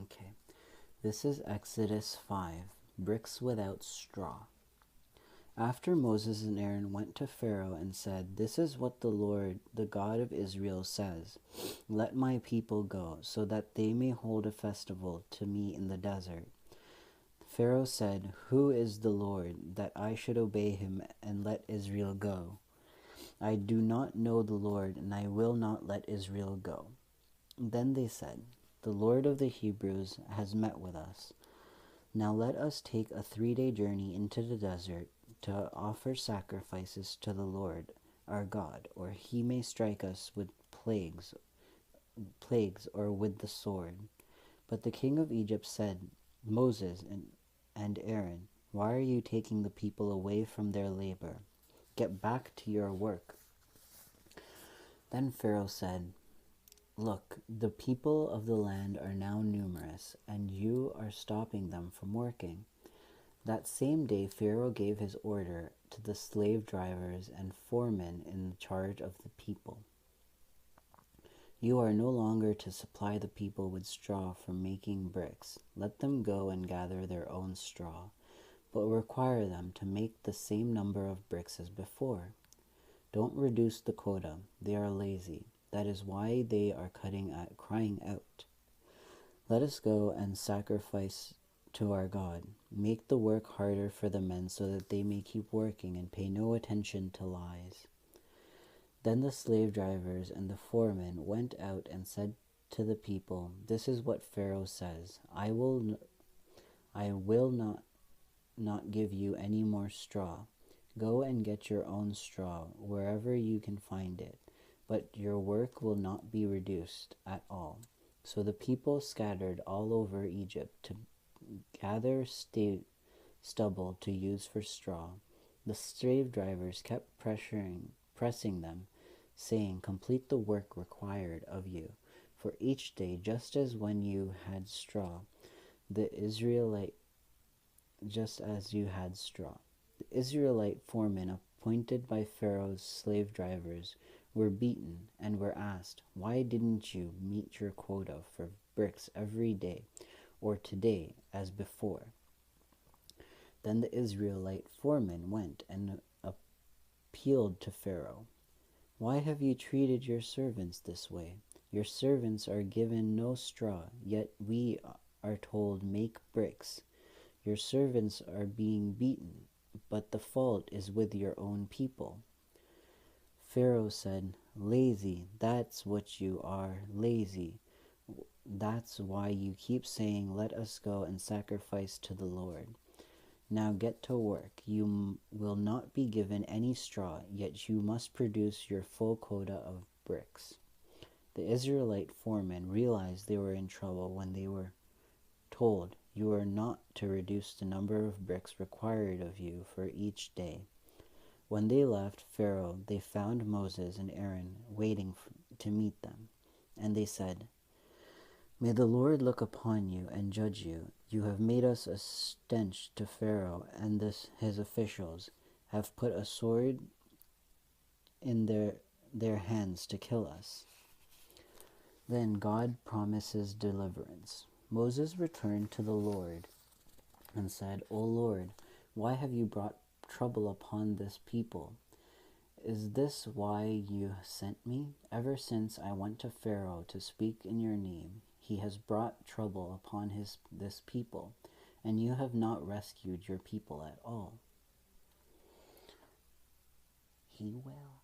Okay, this is Exodus 5, bricks without straw. After Moses and Aaron went to Pharaoh and said, "This is what the Lord, the God of Israel, says: Let my people go, so that they may hold a festival to me in the desert." Pharaoh said, "Who is the Lord, that I should obey him and let Israel go? I do not know the Lord, and I will not let Israel go." Then they said, "The Lord of the Hebrews has met with us. Now let us take a 3-day journey into the desert to offer sacrifices to the Lord our God, or he may strike us with plagues or with the sword." But the king of Egypt said, "Moses and Aaron, why are you taking the people away from their labor? Get back to your work." Then Pharaoh said, "Look, the people of the land are now numerous, and you are stopping them from working." That same day Pharaoh gave his order to the slave drivers and foremen in charge of the people. "You are no longer to supply the people with straw for making bricks. Let them go and gather their own straw, but require them to make the same number of bricks as before. Don't reduce the quota. They are lazy. That is why they are crying out, 'Let us go and sacrifice to our God.' Make the work harder for the men so that they may keep working and pay no attention to lies." Then the slave drivers and the foremen went out and said to the people, "This is what Pharaoh says: I will not give you any more straw. Go and get your own straw wherever you can find it, but your work will not be reduced at all." So the people scattered all over Egypt to gather stubble to use for straw. The slave drivers kept pressing them, saying, "Complete the work required of you for each day, just as when you had straw, the Israelite The Israelite foremen appointed by Pharaoh's slave drivers were beaten and were asked, "Why didn't you meet your quota for bricks every day, or today as before?" Then the Israelite foreman went and appealed to Pharaoh. "Why have you treated your servants this way? Your servants are given no straw, yet we are told, 'Make bricks.' Your servants are being beaten, but the fault is with your own people." Pharaoh said, "Lazy, that's what you are, lazy. That's why you keep saying, 'Let us go and sacrifice to the Lord.' Now get to work. You will not be given any straw, yet you must produce your full quota of bricks." The Israelite foremen realized they were in trouble when they were told, "You are not to reduce the number of bricks required of you for each day." When they left Pharaoh, they found Moses and Aaron waiting to meet them. And they said, "May the Lord look upon you and judge you. You have made us a stench to Pharaoh, and his officials have put a sword in their hands to kill us." Then God promises deliverance. Moses returned to the Lord and said, "O Lord, why have you brought trouble upon this people? Is this why you sent me? Ever since I went to Pharaoh to speak in your name, he has brought trouble upon this people, and you have not rescued your people at all." He will.